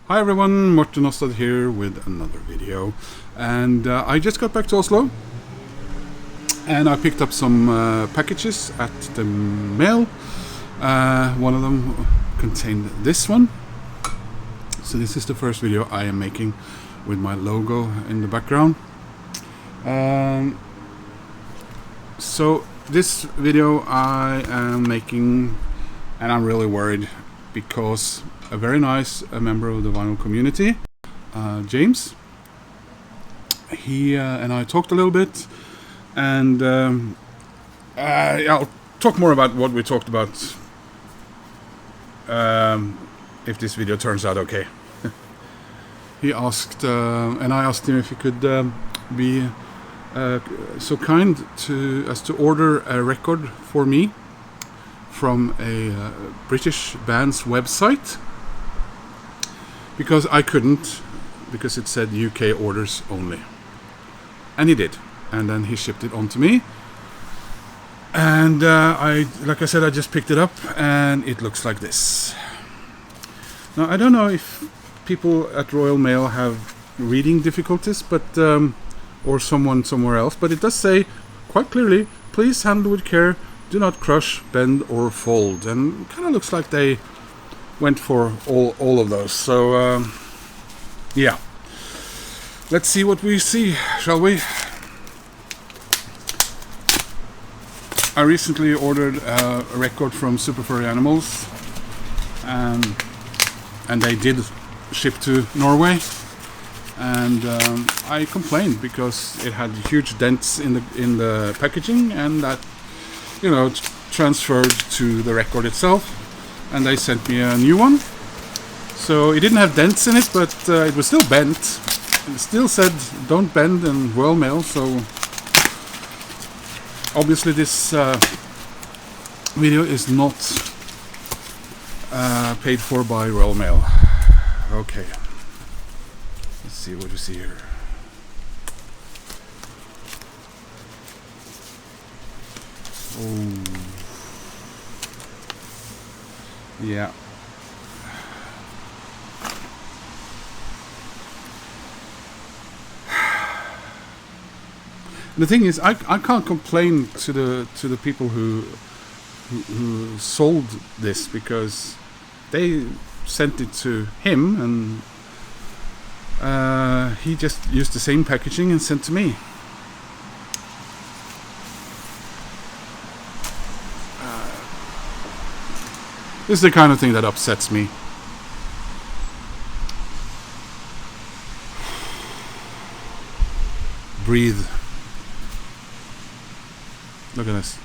Hi everyone, Morten Ostad here with another video, and I just got back to Oslo and I picked up some packages at the mail. One of them contained this one, so this is the first video I am making with my logo in the background. So this video I am making, and I'm really worried because a very nice member of the vinyl community, James, he and I talked a little bit, and I'll talk more about what we talked about if this video turns out okay. He asked, and I asked him if he could be so kind as to order a record for me from a British band's website, because I couldn't, because it said UK orders only. And he did, and then he shipped it on to me, and like I said, I just picked it up and it looks like this. Now I don't know if people at Royal Mail have reading difficulties, but or someone somewhere else, but it does say quite clearly, please handle with care, do not crush, bend or fold, and kind of looks like they went for all of those. So yeah, let's see what we see, shall we? I recently ordered a record from Super Furry Animals, and they did ship to Norway, and I complained because it had huge dents in the packaging, and that, you know, transferred to the record itself. And they sent me a new one. So it didn't have dents in it, but it was still bent. It still said don't bend in Royal Mail, so obviously this video is not paid for by Royal Mail. Okay, let's see what we see here. Oh, yeah. The thing is, I can't complain to the people who sold this, because they sent it to him, and he just used the same packaging and sent to me. This is the kind of thing that upsets me. Breathe. Look at this.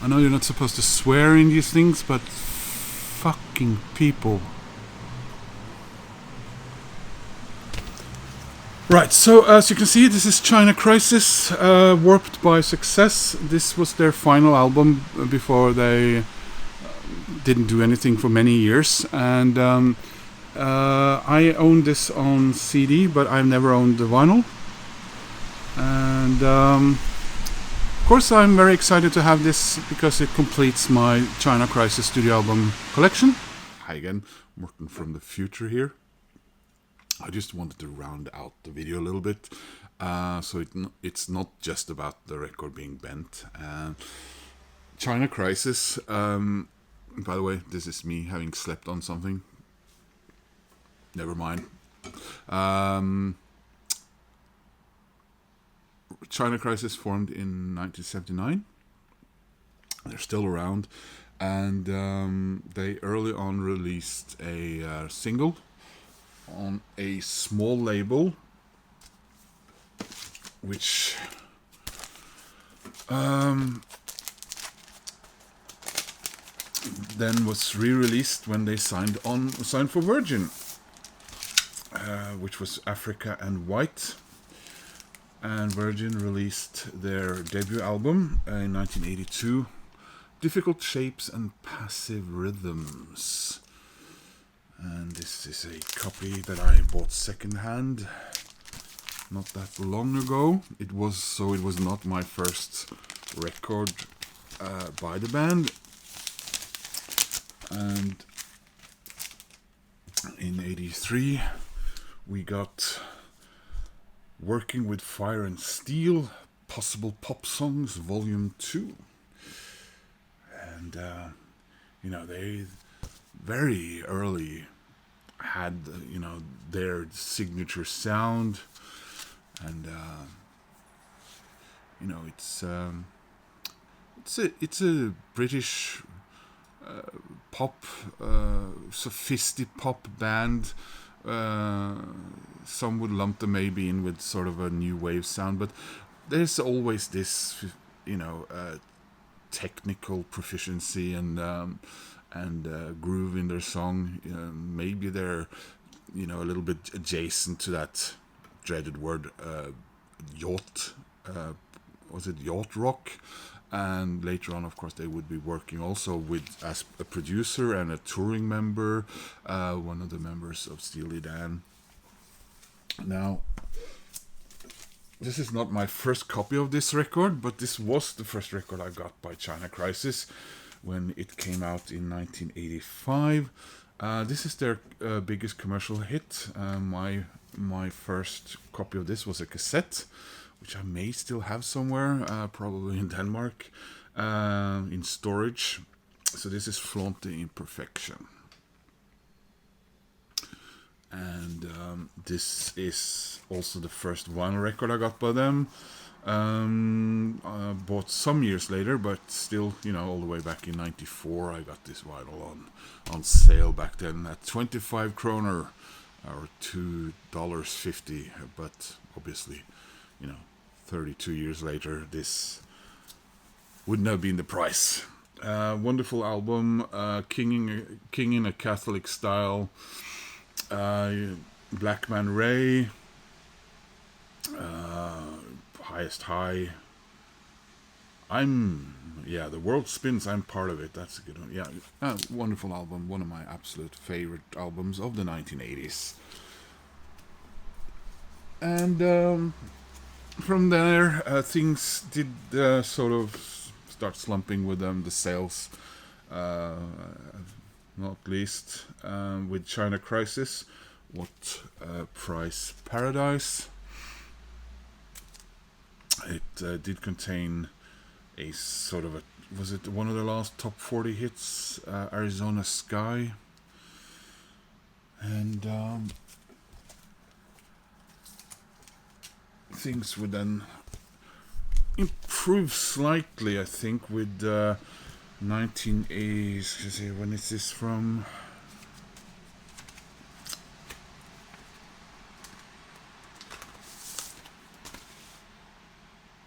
I know you're not supposed to swear in these things, but fucking people. Right, so as you can see, this is China Crisis, Warped by Success. This was their final album before they didn't do anything for many years. And I own this on CD, but I've never owned the vinyl. And of course I'm very excited to have this, because it completes my China Crisis studio album collection. Hi again, Morten from the future here. I just wanted to round out the video a little bit, so it's not just about the record being bent. China Crisis, by the way, this is me having slept on something. Never mind. China Crisis formed in 1979. They're still around, and they early on released a single on a small label, which then was re-released when they signed for Virgin, which was Africa and White. And Virgin released their debut album in 1982, Difficult Shapes and Passive Rhythms. And this is a copy that I bought secondhand not that long ago. It was not my first record by the band. And in '83 we got Working with Fire and Steel, Possible Pop Songs, Volume 2. And, they very early had, their signature sound. And, it's a British pop, sophisticated pop band. Some would lump them maybe in with sort of a new wave sound, but there's always this, technical proficiency and groove in their song. Maybe they're, a little bit adjacent to that dreaded word, yacht. Was it yacht rock? And later on, of course, they would be working also with as a producer and a touring member, one of the members of Steely Dan. Now, this is not my first copy of this record, but this was the first record I got by China Crisis when it came out in 1985. This is their biggest commercial hit. My first copy of this was a cassette, which I may still have somewhere, probably in Denmark, in storage. So this is Flaunt the Imperfection. And this is also the first vinyl record I got by them. I bought some years later, but still, all the way back in '94, I got this vinyl on sale back then at 25 kroner, or $2.50, but obviously, 32 years later, this wouldn't have been the price. Wonderful album, King in a Catholic Style, Black Man Ray, Highest High. The World Spins, I'm part of it. That's a good one. Yeah, wonderful album. One of my absolute favorite albums of the 1980s. And from there, things did sort of start slumping with them. The sales, not least, with China Crisis. What Price Paradise? It did contain a sort of was it one of the last top 40 hits, Arizona Sky? And things would then improve slightly, I think, with 1980s. When is this from?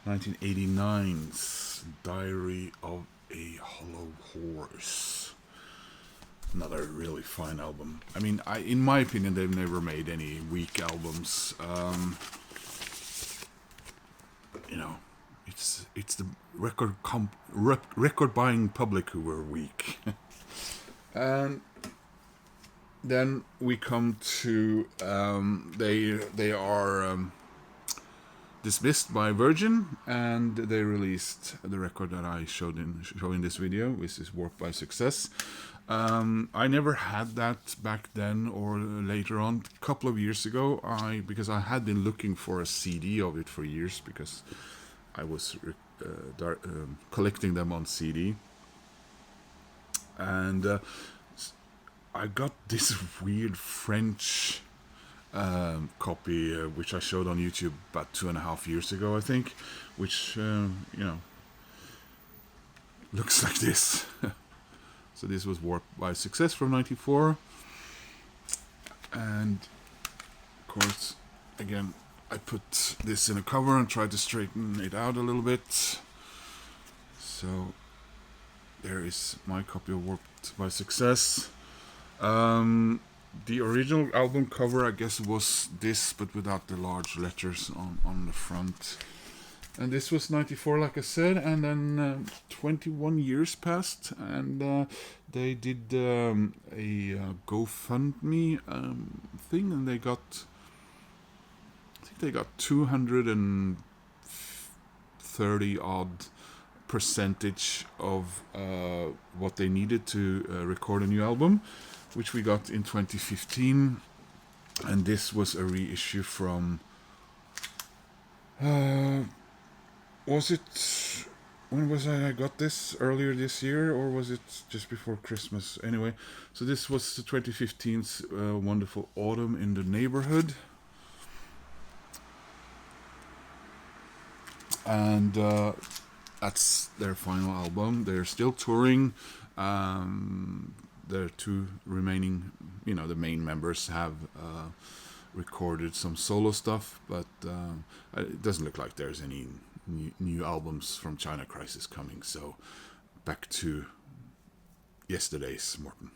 '89's Diary of a Hollow Horse. Another really fine album. I mean, in my opinion, they've never made any weak albums. It's the record buying public who were weak. And then we come to they are dismissed by Virgin, and they released the record that I showed in this video, which is Warped by Success. I never had that back then or later on. A couple of years ago, because I had been looking for a CD of it for years, because I was collecting them on CD. And I got this weird French copy, which I showed on YouTube about 2.5 years ago, I think, which, looks like this. So this was Warped by Success from '94. And, of course, again, I put this in a cover and tried to straighten it out a little bit. So there is my copy of Warped by Success. The original album cover, I guess, was this, but without the large letters on the front. And this was '94, like I said, and then 21 years passed, and they did a GoFundMe thing, and I think they got 230 odd percentage of what they needed to record a new album, which we got in 2015. And this was a reissue from... was it... When was I got this? Earlier this year, or was it just before Christmas? Anyway, so this was the 2015's Wonderful Autumn in the Neighborhood. And that's their final album. They're still touring. Their two remaining, the main members have recorded some solo stuff, but it doesn't look like there's any new albums from China Crisis coming. So back to yesterday's Morten.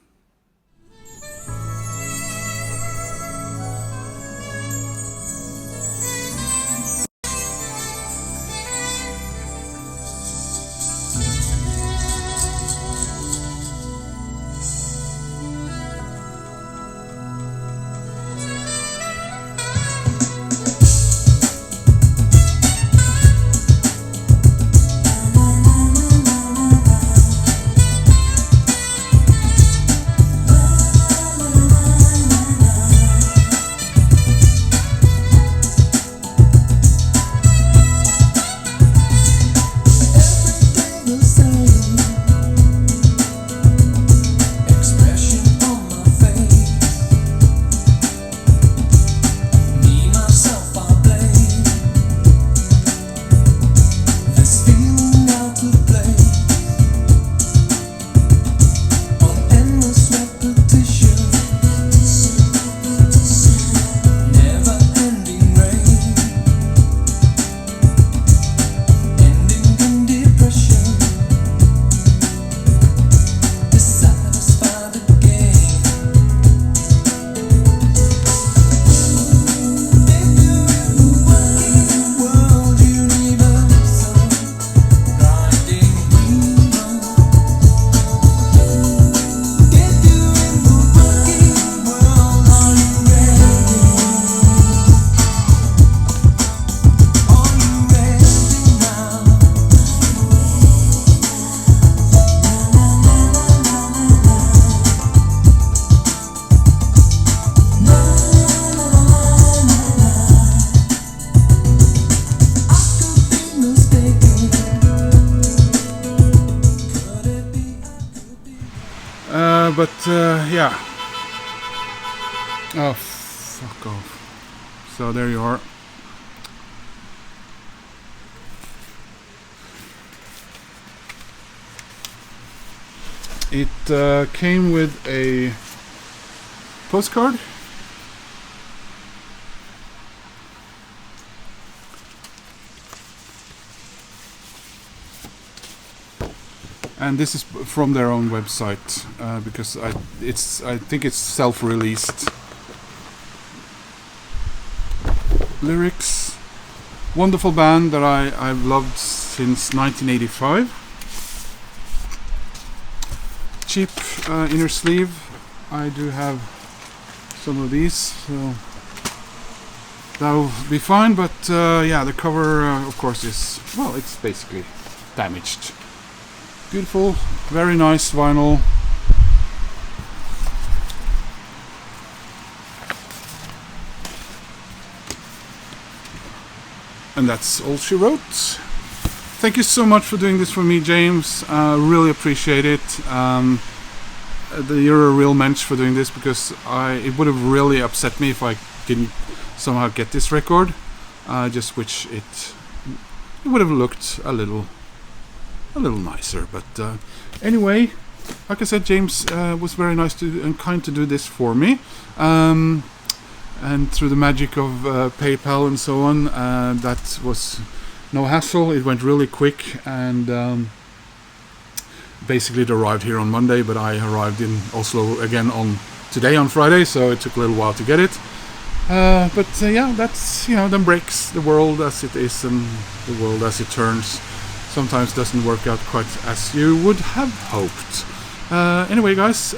Yeah. Oh, fuck off. So there you are. It came with a postcard. And this is from their own website, because I think it's self-released. Lyrics, wonderful band that I've loved since 1985. Cheap inner sleeve. I do have some of these, so that'll be fine. But yeah, the cover, of course, is, well, it's basically damaged. Beautiful, very nice vinyl. And that's all she wrote. Thank you so much for doing this for me, James. Really appreciate it. You're a real mensch for doing this, because it would have really upset me if I didn't somehow get this record. I just wish it would have looked a little nicer. But anyway, like I said, James was very nice and kind to do this for me. And through the magic of PayPal and so on, that was no hassle. It went really quick, and basically it arrived here on Monday, but I arrived in Oslo again today on Friday, so it took a little while to get it. But yeah, that's, then breaks the world as it is, and the world as it turns sometimes doesn't work out quite as you would have hoped. Anyway, guys,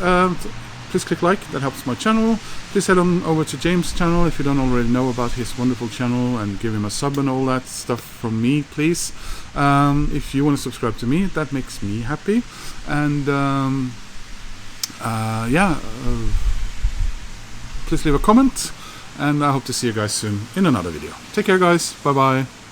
please click like, that helps my channel. Please head on over to James' channel if you don't already know about his wonderful channel, and give him a sub and all that stuff from me, please. If you want to subscribe to me, that makes me happy. And please leave a comment, and I hope to see you guys soon in another video. Take care, guys. Bye bye.